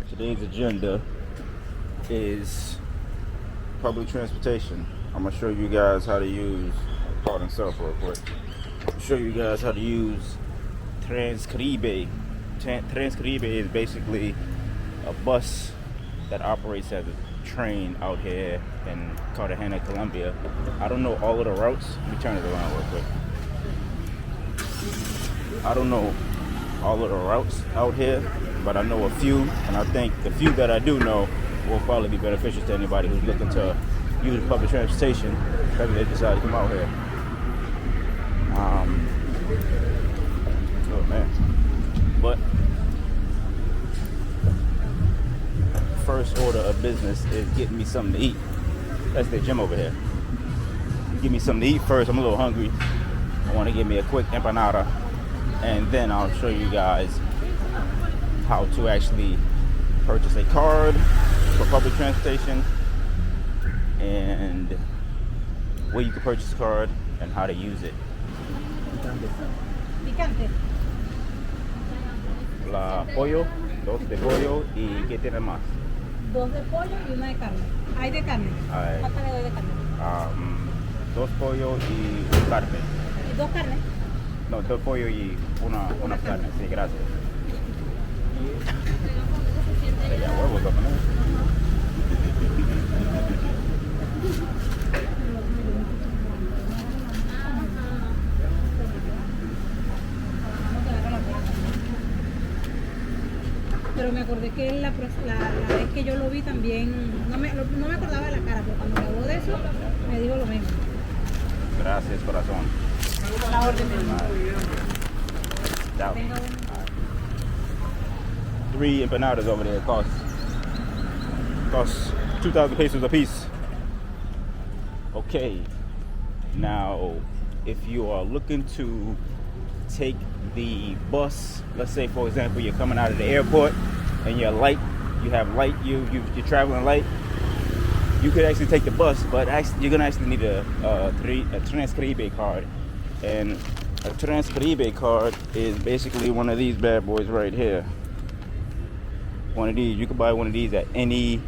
Today's agenda is public transportation. I'm gonna show you guys how to use, pardon self real quick. Show you guys how to use Transcribe. Transcribe is basically a bus that operates as a train out here in Cartagena, Colombia. I don't know all of the routes. Let me turn it around real quick. I don't know all of the routes out here, but I know a few, and I think the few that I do know will probably be beneficial to anybody who's looking to use public transportation if they decide to come out here. Oh man. But first order of business is getting me something to eat. That's the gym over here. Give me something to eat first. I'm a little hungry. I want to get me a quick empanada, and then I'll show you guys how to actually purchase a card for public transportation and where you can purchase a card and how to use it. Picante. La pollo, dos de pollo y ¿qué tiene más? Dos de pollo y una de carne. Hay de carne. ¿Cuántas le doy de carne? Dos pollo y carne. ¿Y dos carnes? No, dos pollo y una carne. Sí, gracias. Ya huevos, ¿no? Pero me acordé que la vez que yo lo vi también, no me acordaba de la cara, pero cuando me habló de eso, me dijo lo mismo. Gracias, corazón. La orden de Chao. 3 empanadas over there cost 2,000 pesos a piece. Okay, now if you are looking to take the bus, let's say for example you're coming out of the airport and you're traveling light, you could actually take the bus, but you're gonna actually need a Transcribe card. And a Transcribe card is basically one of these bad boys right here. One of these, you can buy one of these at any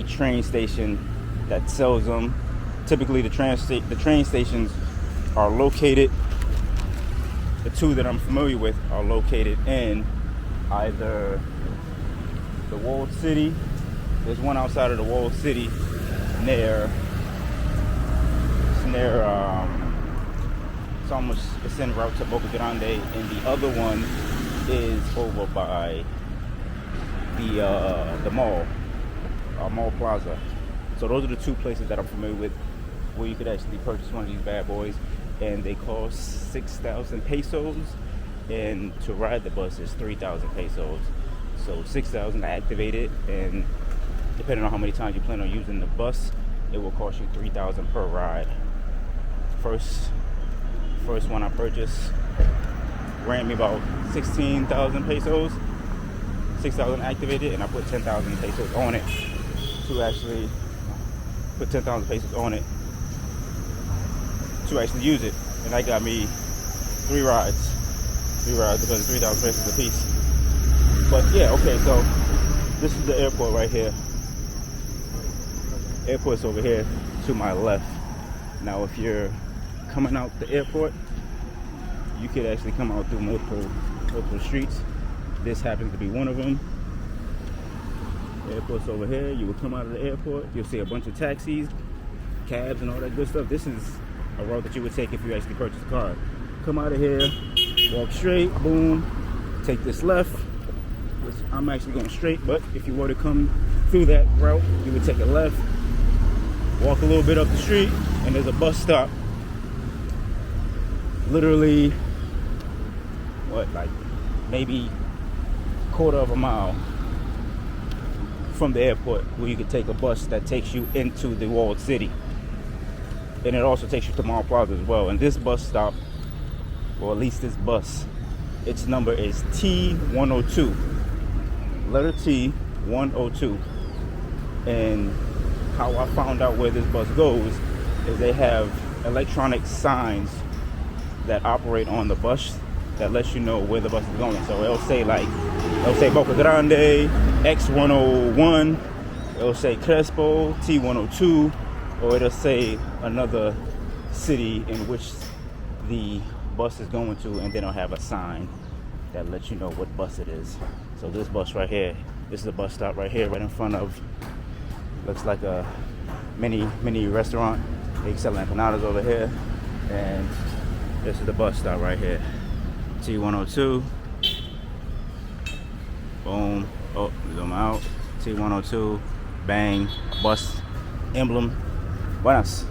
train station that sells them. Typically the train stations are located, the two that I'm familiar with are located in either the walled city. There's one outside of the walled city it's en route to Bocagrande, and the other one is over by the Mall Plaza. So those are the two places that I'm familiar with where you could actually purchase one of these bad boys, and they cost 6,000 pesos, and to ride the bus is 3,000 pesos. So 6,000 to activate it, and depending on how many times you plan on using the bus, it will cost you 3,000 per ride. First one I purchased ran me about 16,000 pesos. 6,000 activated, and I put 10,000 pesos on it to actually use it, and that got me 3 rides because it's 3,000 pesos a piece. But yeah, okay, so this is the airport right here. Airport's over here to my left. Now if you're coming out the airport, you could actually come out through multiple streets. This happens to be one of them. The airport's over here. You will come out of the airport, you'll see a bunch of taxis, cabs, and all that good stuff. This is a route that you would take if you actually purchase a car. Come out of here, walk straight, boom, take this left, which I'm actually going straight, but if you were to come through that route, you would take a left, walk a little bit up the street, and there's a bus stop. Literally, like maybe quarter of a mile from the airport, where you could take a bus that takes you into the walled city, and it also takes you to Mall Plaza as well. And this bus stop, or at least this bus, its number is T102, letter T 102. And how I found out where this bus goes is they have electronic signs that operate on the bus that lets you know where the bus is going. So it'll say Bocagrande, X101, it'll say Crespo, T102, or it'll say another city in which the bus is going to, and then it'll have a sign that lets you know what bus it is. So this bus right here, this is the bus stop right here, right in front of, looks like a mini restaurant. They sell empanadas over here, and this is the bus stop right here. T102. Boom. Oh, zoom out. T102. Bang. Bus emblem. Buenas.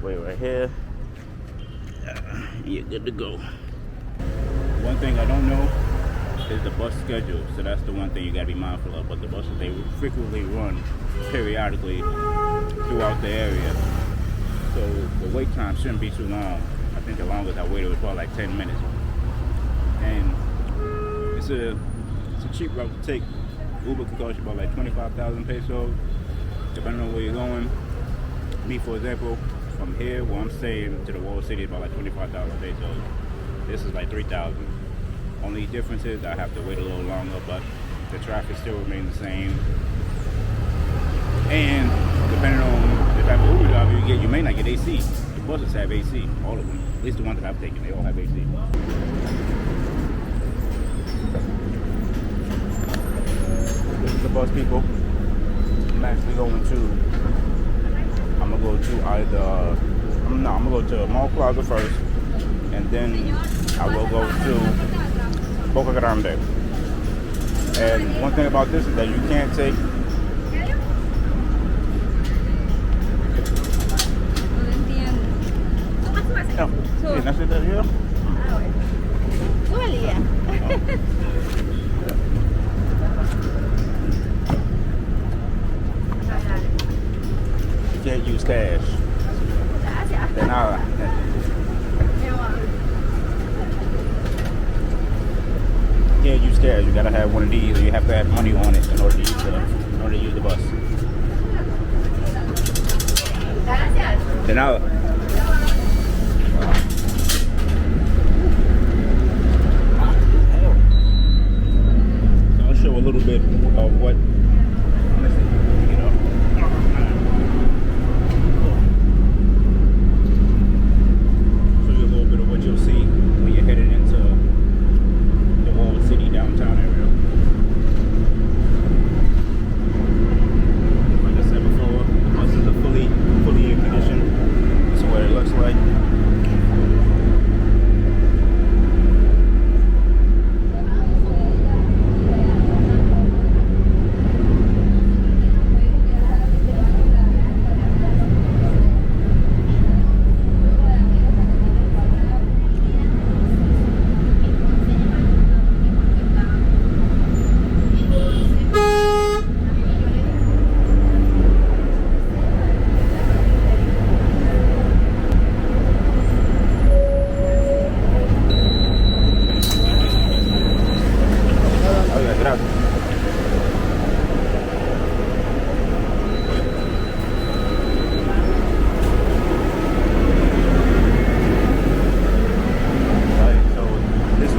Wait right here. You're good to go. One thing I don't know is the bus schedule, so that's the one thing you gotta be mindful of. But the buses, they frequently run periodically throughout the area, so the wait time shouldn't be too long. I think the longest I waited was probably like 10 minutes, and it's a cheap route to take. Uber can cost you about like 25,000 pesos, depending on where you're going. Me, for example, from here where I'm staying to the Wall City is about like 25,000 pesos. This is like 3,000. Only difference is I have to wait a little longer, but the traffic still remains the same. And depending on the type of Uber driver you get, you may not get AC. The buses have AC, all of them. At least the ones that I've taken, they all have AC. This is the bus, people. I'm actually going to, I'm gonna go to Mall Plaza first, and then I will go to Bocagrande. And one thing about this is that you can't take you can't use cash. De nada. You can't use cash. You gotta have one of these, or you have to have money on it in order to use the bus. De nada. So I'll show a little bit of what. You'll see when you're headed into the Wall City downtown area. Like I said before, the buses are fully air conditioned. This is what it looks like.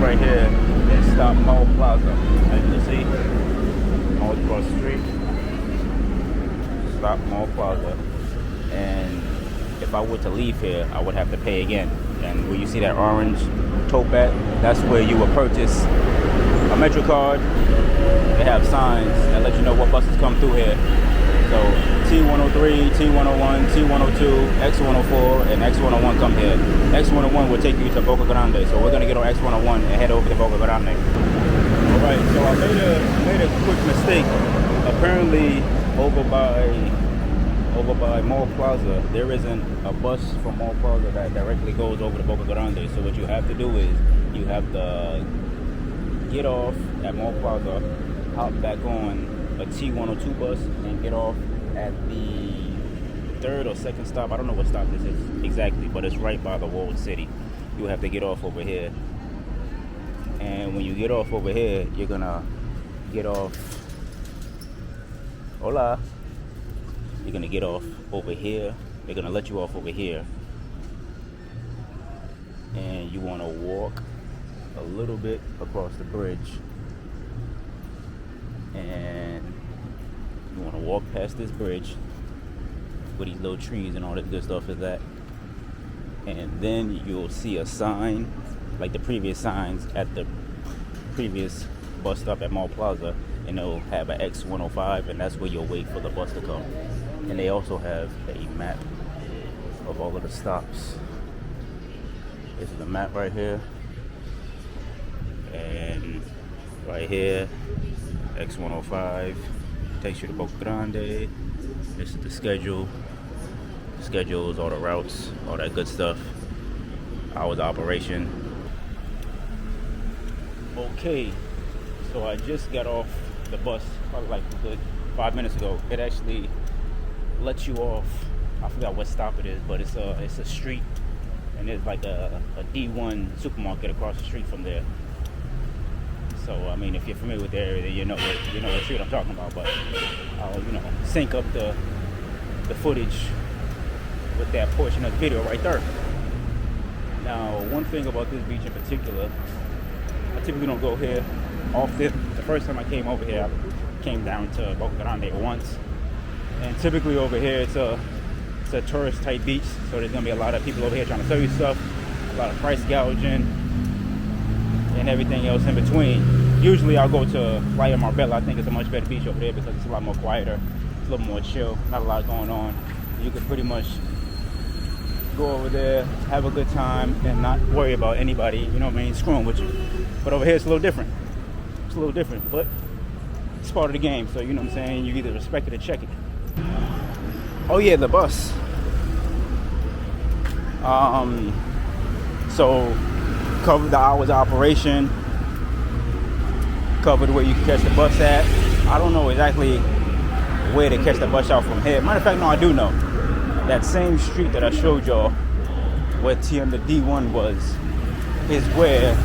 Right here is stop Mall Plaza. As you can see, all across the street, stop Mall Plaza. And if I were to leave here, I would have to pay again. And where you see that orange tote bag, that's where you will purchase a Metro card. They have signs that let you know what buses come through here. So T103, T101, T102, X104, and X101 come here. X101 will take you to Bocagrande, so we're gonna get on X101 and head over to Bocagrande. All right, so I made a quick mistake. Apparently, over by Mall Plaza, there isn't a bus from Mall Plaza that directly goes over to Bocagrande. So what you have to do is you have to get off at Mall Plaza, hop back on a T102 bus, and get off at the third or second stop. I don't know what stop this is exactly, but it's right by the Walled City. You have to get off over here, and when you get off over here, you're gonna get off. Hola. You're gonna get off over here. They're gonna let you off over here, and you want to walk a little bit across the bridge, and you want to walk past this bridge with these little trees and all that good stuff is that, and then you'll see a sign like the previous signs at the previous bus stop at Mall Plaza, and they'll have an X105, and that's where you'll wait for the bus to come. And they also have a map of all of the stops. This is the map right here, and right here X105 takes you to Bocagrande. This is the schedule. Schedules, all the routes, all that good stuff. Hours of operation. Okay, so I just got off the bus probably like a good 5 minutes ago. It actually lets you off. I forgot what stop it is, but it's a street, and there's like a D1 supermarket across the street from there. So I mean, if you're familiar with the area, then you know what street I'm talking about. But I'll sync up the footage with that portion of the video right there. Now, one thing about this beach in particular, I typically don't go here often. The first time I came over here, I came down to Bocagrande once, and typically over here it's a tourist type beach, so there's gonna be a lot of people over here trying to sell you stuff, a lot of price gouging and everything else in between. Usually I'll go to Playa Marbella. I think it's a much better beach over there because it's a lot more quieter, it's a little more chill, not a lot going on. You can pretty much go over there, have a good time, and not worry about anybody, screwing with you. But over here it's a little different. It's a little different, but it's part of the game. So you know what I'm saying, you either respect it or check it. Oh yeah, the bus. So covered the hours of operation, covered where you can catch the bus at. I don't know exactly where to catch the bus out from here. Matter of fact, no, I do know. That same street that I showed y'all where TM the D1 was is where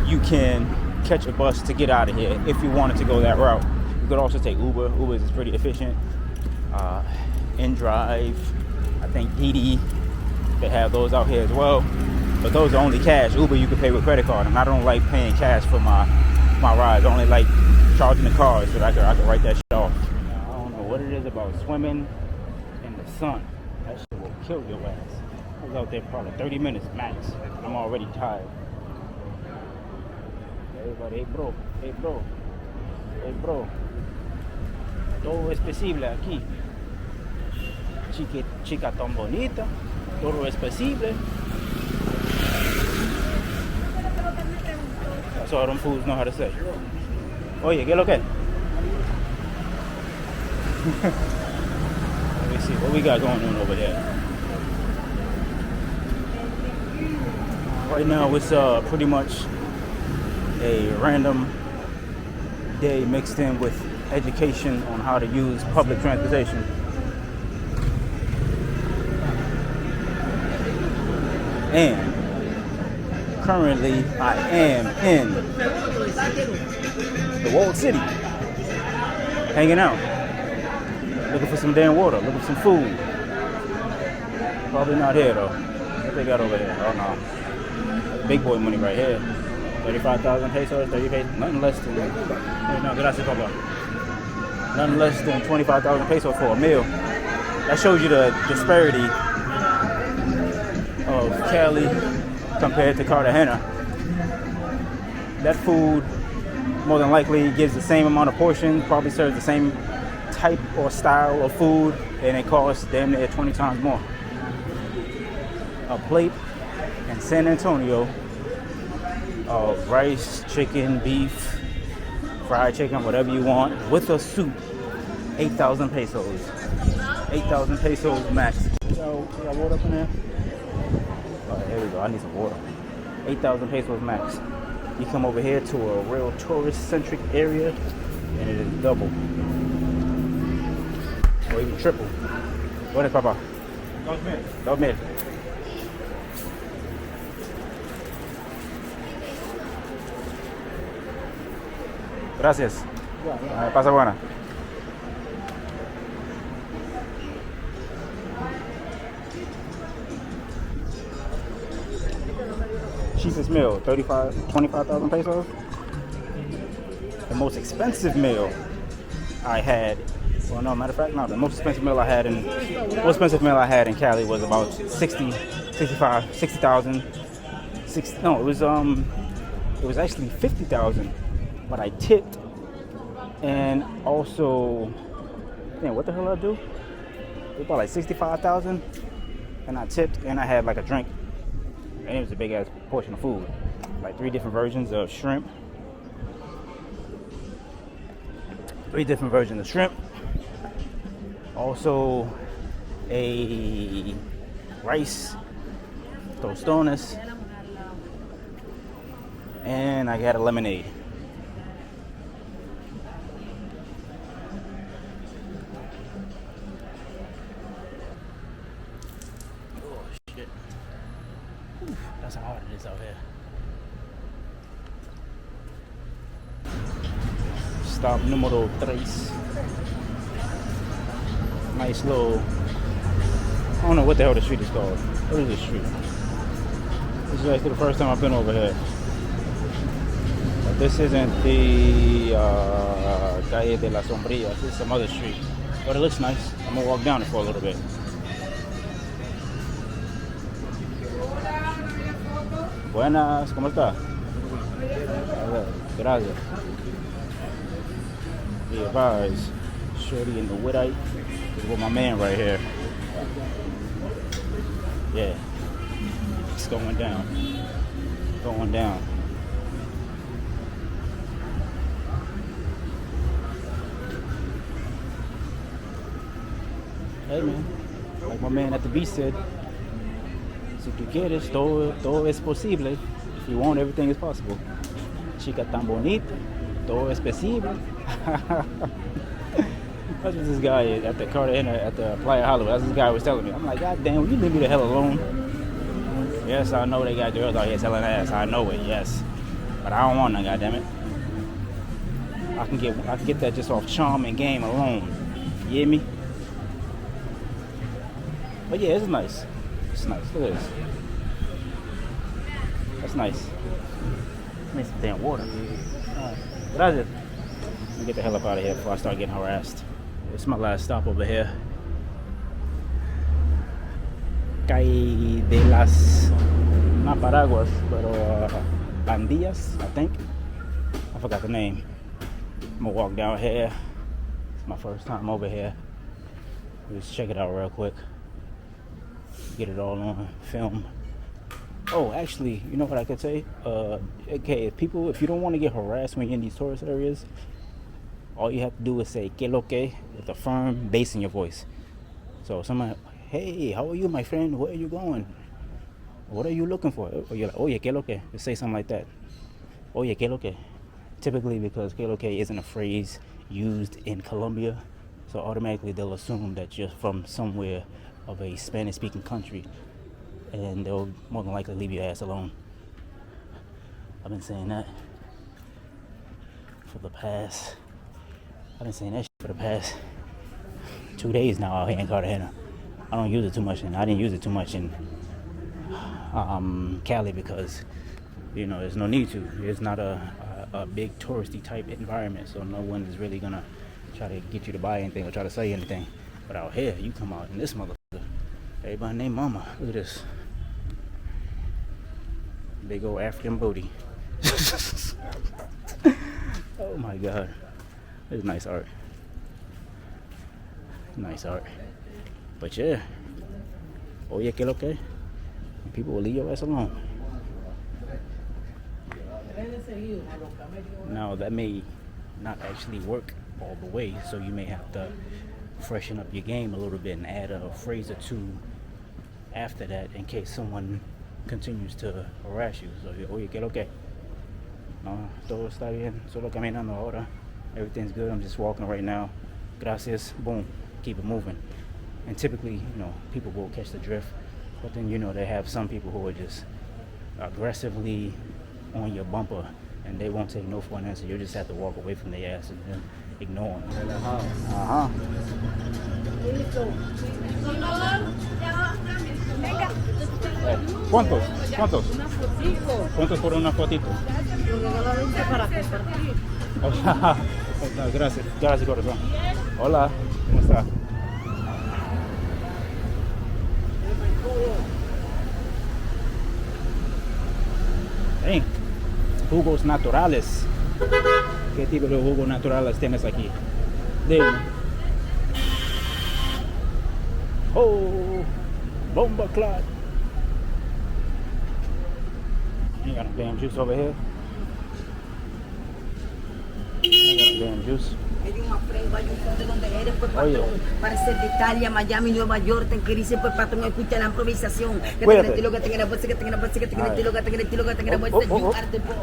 you can catch a bus to get out of here if you wanted to go that route. You could also take Uber. Uber is pretty efficient. InDrive, I think Didi, they have those out here as well. But those are only cash. Uber you can pay with credit card, and I don't like paying cash for my rides. I only like charging the car so that I can write that shit off. I don't know what it is about swimming in the sun. That shit will kill your ass. I was out there probably 30 minutes max. I'm already tired. Everybody, hey bro, hey bro, hey bro. Todo es posible aquí. Chica tan bonita. Todo es posible. That's all them fools know how to say. Oye, ¿qué es lo que? Let me see what we got going on over there. Right now it's pretty much a random day mixed in with education on how to use public transportation. And currently I am in the walled city, hanging out, looking for some damn water, looking for some food. Probably not here though. What they got over here? Oh no. Big boy money right here. 35,000 pesos, 30 pesos, nothing less than, no, gracias, papa. Nothing less than 25,000 pesos for a meal. That shows you the disparity of Cali compared to Cartagena. That food more than likely gives the same amount of portions, probably serves the same type or style of food, and it costs damn near 20 times more. A plate in San Antonio of rice, chicken, beef, fried chicken, whatever you want, with a soup, 8,000 pesos. 8,000 pesos max. Yo, you got water up in there? Oh, here we go. I need some water. 8,000 pesos max. You come over here to a real tourist-centric area, and it is double. Or even triple. What is, Papa? 2,000. Gracias. Pasa buena. cheapest meal? 25,000 pesos. The most expensive meal I had, well, no, matter of fact, no, the most expensive meal I had in Cali was about 60,000. No, it was actually 50,000, but I tipped, and also, man, what the hell did I do? It was about like 65,000, and I tipped, and I had like a drink, and it was a big ass portion of food, like 3 different versions of shrimp. 3 different versions of shrimp. Also, a rice, tostones, and I got a lemonade. Oh shit. Oof, that's how hard it is out here. Stop numero 3. Nice little, I don't know what the hell the street is called. What is this street? This is actually the first time I've been over here. But this isn't the Calle de las Sombrillas. This is some other street. But it looks nice. I'm gonna walk down it for a little bit. Buenas, ¿cómo está? Gracias. Be advised, shorty in the Woodite is with my man right here. Yeah, it's going down. Going down. Hey man, like my man at the beach said, si tú quieres, todo es posible. If you want, everything is possible. Chica tan bonita, todo es posible. That's what this guy at the Cartagena, at the Playa Hollywood, that's what this guy was telling me. I'm like, God damn, will you leave me the hell alone? Yes, I know they got girls out here selling ass. I know it, yes. But I don't want none, goddammit. I can get that just off charm and game alone. You hear me? But yeah, it's nice. It's nice. Look at this. That's nice. Need some damn water. Gracias. Let me get the hell up out of here before I start getting harassed. It's my last stop over here. Calle de las, not Paraguas, pero Pandillas, I think. I forgot the name. I'm gonna walk down here. It's my first time over here. Let's check it out real quick. Get it all on film. Oh, actually, you know what I could say? Okay, if you don't want to get harassed when you're in these tourist areas, all you have to do is say "que lo que" with a firm bass in your voice. So somebody, hey, how are you, my friend? Where are you going? What are you looking for? Or you're like, oh yeah, que lo que. Just say something like that. Oh yeah, que lo que. Typically, because que lo que isn't a phrase used in Colombia, so automatically they'll assume that you're from somewhere of a Spanish-speaking country, and they'll more than likely leave your ass alone. I've been saying that for the past 2 days now out here in Cartagena. I don't use it too much, and I didn't use it too much in Cali because, you know, there's no need to. It's not a big touristy type environment, so no one is really gonna try to get you to buy anything or try to say anything. But out here, you come out in this motherfucker, everybody named Mama. Look at this. Big old African booty. Oh my God. It's nice art. Nice art. But yeah. Oye, que lo que? People will leave your ass alone. Now, that may not actually work all the way, so you may have to freshen up your game a little bit and add a phrase or two after that in case someone continues to harass you. So, oye, que lo que? No, todo está bien. Solo caminando ahora. Everything's good. I'm just walking right now. Gracias. Boom. Keep it moving. And typically, you know, people will catch the drift. But then, you know, they have some people who are just aggressively on your bumper and they won't take no for an answer. You just have to walk away from their ass and then ignore. Relajado. Ajá. ¿Cuántos? ¿Cuántos por una fotito? Para compartir. Hola. Gracias, gracias corazón. Hola, ¿cómo está? Hey, jugos naturales. ¿Qué tipo de jugos naturales tienes aquí? Dime. Oh, bomba clot. You got a damn juice over here. You got a damn juice. Hay un aprengo, hay un fondo donde eres, pues Oye. patrón. Parece de Italia, Miami, Nueva York, te querís, pues patrón, escucha la improvisación. Que Cuídate. tenga estilo, que tenga la voz, que tenga la voz, que tenga el estilo, que tenga el estilo, que tenga la voz, Oh, oh, you oh. are the boss.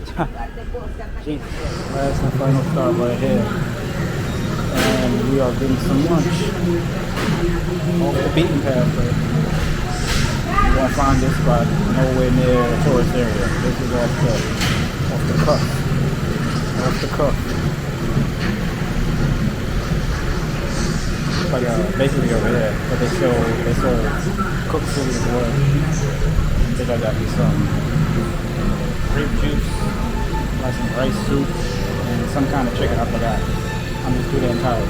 You are the boss. Jesus. That's the final stop right here. And we are getting some lunch off the beaten path. But you won't find this spot nowhere near a tourist area. This is off the cuff. Off the cuff. But basically over there. But they serve cooked food as well. I think I got me some grape juice, like some rice soup, and some kind of chicken. I forgot. I'm just too damn tired.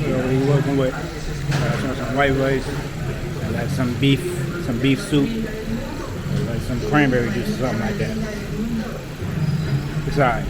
So what are you working with? Some white rice, and like some beef soup, or like some cranberry juice or something like that. It's alright.